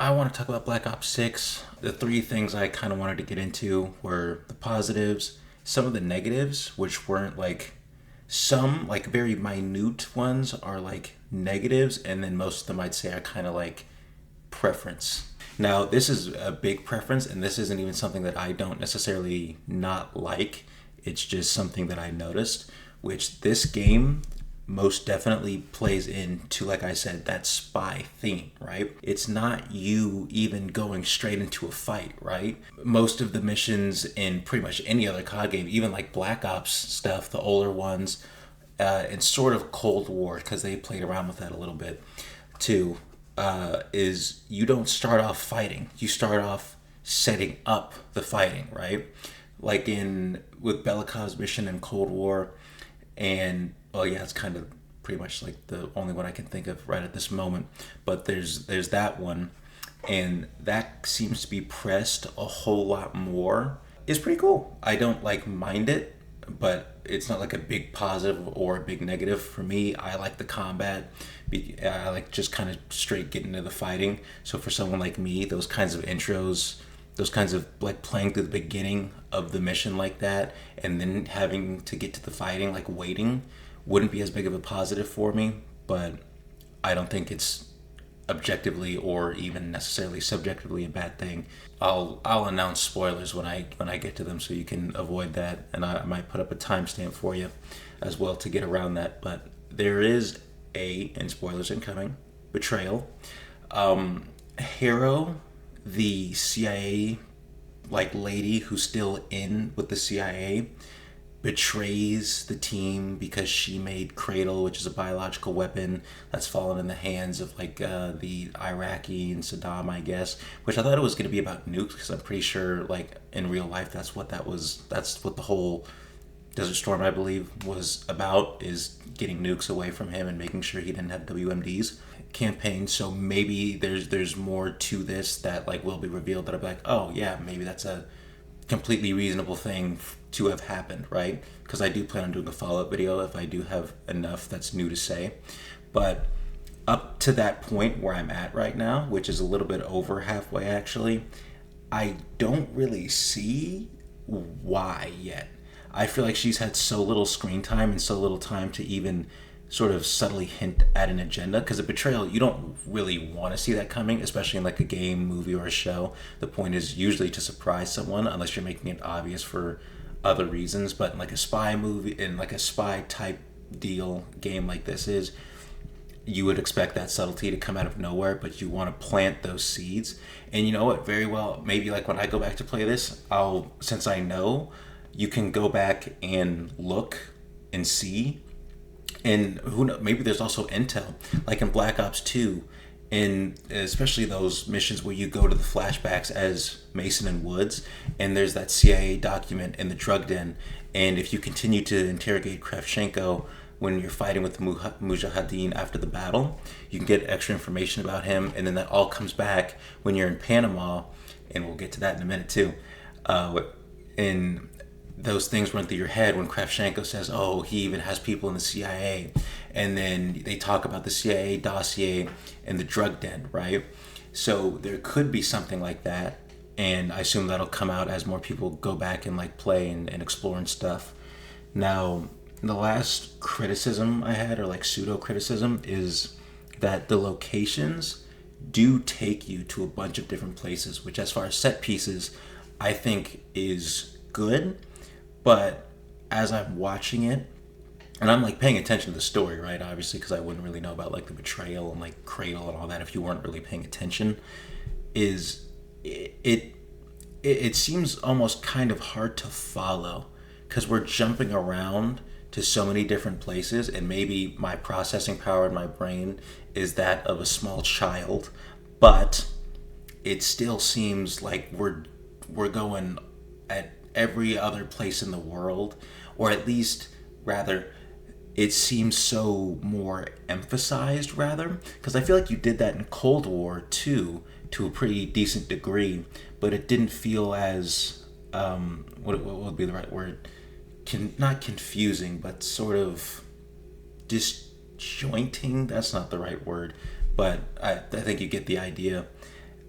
I want to talk about Black Ops 6. The three things I kind of wanted to get into were the positives, some of the negatives, which weren't like some like very minute ones are like negatives, and then most of them I'd say are kind of like preference. Now, this is a big preference, and this isn't even something that I don't necessarily not like. It's just something that I noticed, which this game most definitely plays into, like I said, that spy theme, right? It's not you even going straight into a fight, right? Most of the missions in pretty much any other COD game, even like Black Ops stuff, the older ones, and sort of Cold War, because they played around with that a little bit too, is you don't start off fighting. You start off setting up the fighting, right? Like in with Belikov's mission in Cold War, and well, yeah, it's kind of pretty much like the only one I can think of right at this moment. But there's that one, and that seems to be pressed a whole lot more. It's pretty cool. I don't like mind it, but it's not like a big positive or a big negative for me. I like the combat. I like just kind of straight getting into the fighting. So for someone like me, those kinds of intros, those kinds of like playing through the beginning of the mission like that, and then having to get to the fighting, like waiting, wouldn't be as big of a positive for me. But I don't think it's objectively or even necessarily subjectively a bad thing. I'll announce spoilers when I get to them, so you can avoid that, and I might put up a timestamp for you as well to get around that. But there is and spoilers incoming, betrayal. Harrow, the CIA like lady who's still in with the CIA, betrays the team because she made Cradle, which is a biological weapon that's fallen in the hands of like the Iraqi and Saddam, I guess. Which I thought it was going to be about nukes, because I'm pretty sure like in real life that's what that was. That's what the whole Desert Storm, I believe, was about, is getting nukes away from him and making sure he didn't have WMDs campaign. So maybe there's more to this that like will be revealed that I'll be like, oh yeah, maybe that's a completely reasonable thing to have happened, right? Because I do plan on doing a follow-up video if I do have enough that's new to say. But up to that point where I'm at right now, which is a little bit over halfway actually, I don't really see why yet. I feel like she's had so little screen time and so little time to even sort of subtly hint at an agenda, because a betrayal, you don't really want to see that coming, especially in like a game, movie, or a show. The point is usually to surprise someone, unless you're making it obvious for other reasons. But in like a spy movie, in like a spy type deal game like this is, you would expect that subtlety to come out of nowhere, but you want to plant those seeds. And you know what, very well, maybe like when I go back to play this, since I know, you can go back and look and see, and who knows, maybe there's also intel like in Black Ops 2, and especially those missions where you go to the flashbacks as Mason and Woods, and there's that CIA document in the drug den, and if you continue to interrogate Kravchenko when you're fighting with the Mujahideen after the battle, you can get extra information about him, and then that all comes back when you're in Panama, and we'll get to that in a minute too. In those things run through your head when Kravchenko says, oh, he even has people in the CIA. And then they talk about the CIA dossier and the drug den, right? So there could be something like that. And I assume that'll come out as more people go back and like play and explore and stuff. Now, the last criticism I had, or like pseudo criticism, is that the locations do take you to a bunch of different places, which as far as set pieces, I think is good. But as I'm watching it, and I'm like paying attention to the story, right? Obviously, because I wouldn't really know about like the betrayal and like Cradle and all that if you weren't really paying attention. Is it seems almost kind of hard to follow, because we're jumping around to so many different places, and maybe my processing power in my brain is that of a small child, but it still seems like we're going at every other place in the world, or at least rather it seems so more emphasized, rather, because I feel like you did that in Cold War too, to a pretty decent degree, but it didn't feel as what would be the right word, not confusing, but sort of disjointing. That's not the right word, but I think you get the idea.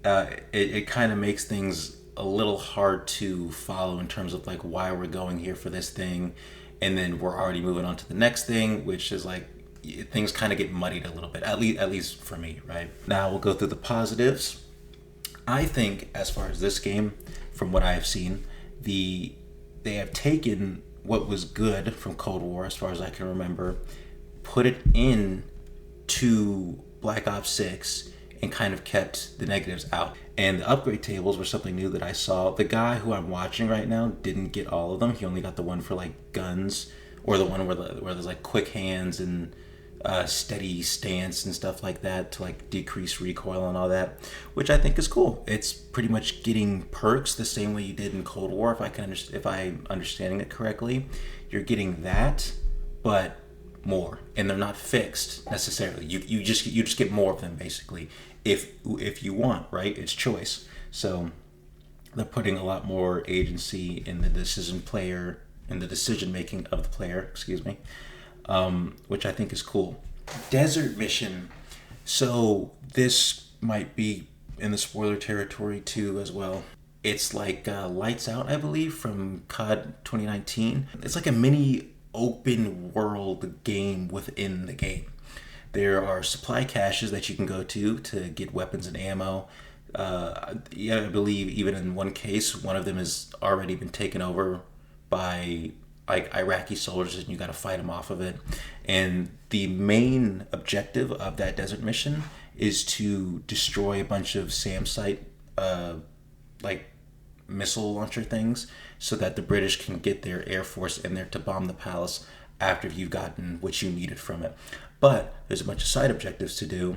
it kind of makes things a little hard to follow in terms of like why we're going here for this thing, and then we're already moving on to the next thing, which is like things kind of get muddied a little bit. At least for me, right? Now we'll go through the positives. I think as far as this game, from what I have seen, they have taken what was good from Cold War, as far as I can remember, put it in to Black Ops 6 and kind of kept the negatives out. And the upgrade tables were something new that I saw. The guy who I'm watching right now didn't get all of them. He only got the one for like guns, or the one where there's like quick hands and steady stance and stuff like that to like decrease recoil and all that, which I think is cool. It's pretty much getting perks the same way you did in Cold War, if I'm understanding it correctly. You're getting that, but more, and they're not fixed necessarily. You just get more of them basically, if you want, right? It's choice. So they're putting a lot more agency in the decision making of the player. Excuse me. Which I think is cool. Desert mission. So this might be in the spoiler territory too as well. It's like Lights Out, I believe, from COD 2019. It's like a mini open world game within the game. There are supply caches that you can go to get weapons and ammo. Yeah, I believe even in one case, one of them has already been taken over by like Iraqi soldiers, and you got to fight them off of it. And the main objective of that desert mission is to destroy a bunch of SAM site like missile launcher things, so that the British can get their air force in there to bomb the palace after you've gotten what you needed from it. But there's a bunch of side objectives to do.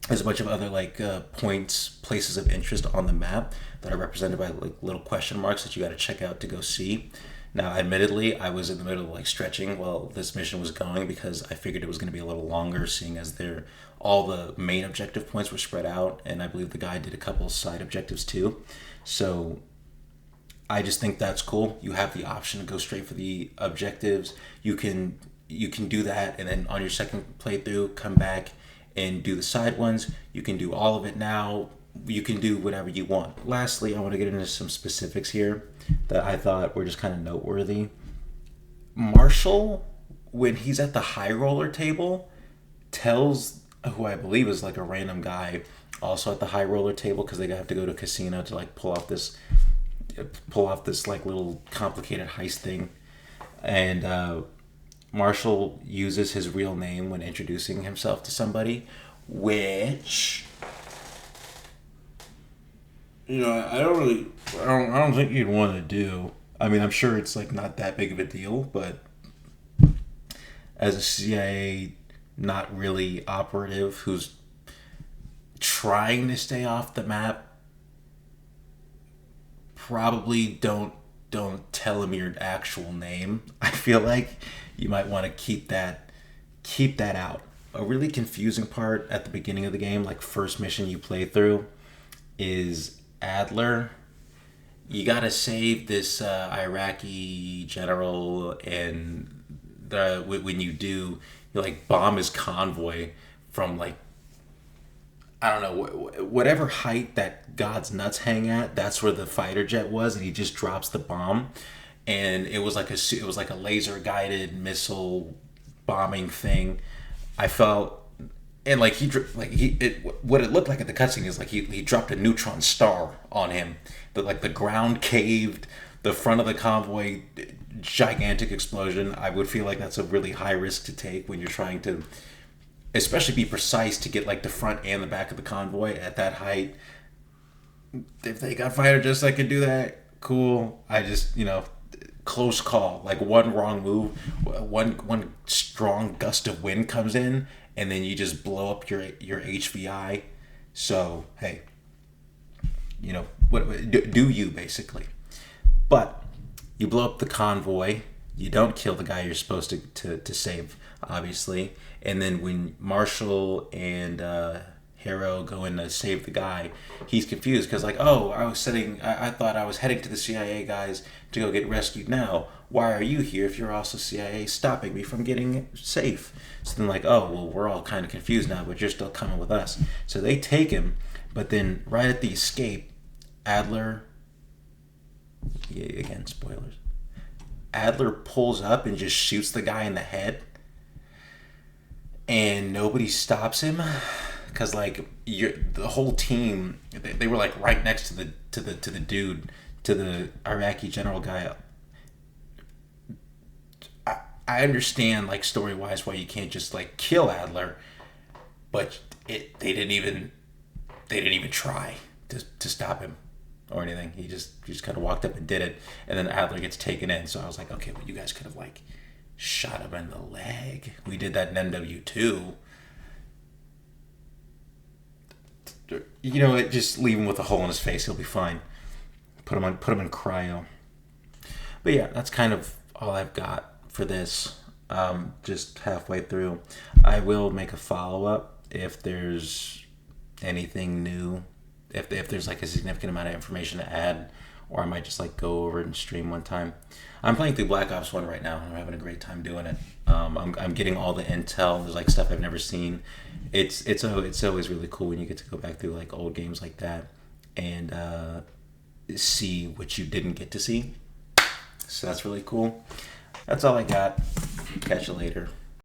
There's a bunch of other like places of interest on the map that are represented by like little question marks that you got to check out to go see. Now, admittedly, I was in the middle of like stretching while this mission was going, because I figured it was going to be a little longer, seeing as all the main objective points were spread out, and I believe the guy did a couple side objectives too. So I just think that's cool. You have the option to go straight for the objectives. You can do that, and then on your second playthrough, come back and do the side ones. You can do all of it now. You can do whatever you want. Lastly, I want to get into some specifics here that I thought were just kind of noteworthy. Marshall, when he's at the high roller table, tells who I believe is like a random guy also at the high roller table, because they have to go to a casino to like pull off this like little complicated heist thing. And Marshall uses his real name when introducing himself to somebody, which, you know, I don't think you'd want to do. I mean, I'm sure it's like not that big of a deal, but as a CIA not really operative who's trying to stay off the map, probably don't tell him your actual name. I feel like you might want to keep that out. A really confusing part at the beginning of the game, like first mission you play through, is Adler. You gotta save this Iraqi general, and when you do, you like bomb his convoy from like, I don't know, whatever height that God's nuts hang at. That's where the fighter jet was, and he just drops the bomb, and it was like a laser guided missile bombing thing. I felt. And like what it looked like at the cutscene is like he dropped a neutron star on him. The ground caved, the front of the convoy, gigantic explosion. I would feel like that's a really high risk to take when you're trying to, especially be precise to get like the front and the back of the convoy at that height. If they got fighter jets that could do that, cool. I just, close call. Like one wrong move, one strong gust of wind comes in, and then you just blow up your HVI. So hey, what do you basically? But you blow up the convoy. You don't kill the guy you're supposed to save, obviously. And then when Marshall and Harrow go in to save the guy, he's confused because like, oh, I thought I was heading to the CIA guys to go get rescued. Now, why are you here if you're also CIA, stopping me from getting safe? So then like, oh, well, we're all kind of confused now, but you're still coming with us. So they take him, But then right at the escape, Adler, yeah, again, spoilers. Adler pulls up and just shoots the guy in the head, and nobody stops him because like the whole team they were like right next to the dude, to the Iraqi general guy. I understand like story wise why you can't just like kill Adler, but they didn't even try to stop him or anything. He just kind of walked up and did it, and then Adler gets taken in. So I was like, okay, well, you guys could have like shot him in the leg. We did that in MW2. You know, just leave him with a hole in his face. He'll be fine. Put him in cryo. But yeah, that's kind of all I've got for this. Just halfway through. I will make a follow up if there's anything new, if there's like a significant amount of information to add, or I might just like go over it and stream one time. I'm playing through Black Ops 1 right now, and I'm having a great time doing it. I'm getting all the intel. There's like stuff I've never seen. It's always really cool when you get to go back through like old games like that and see what you didn't get to see. So that's really cool. That's all I got. Catch you later.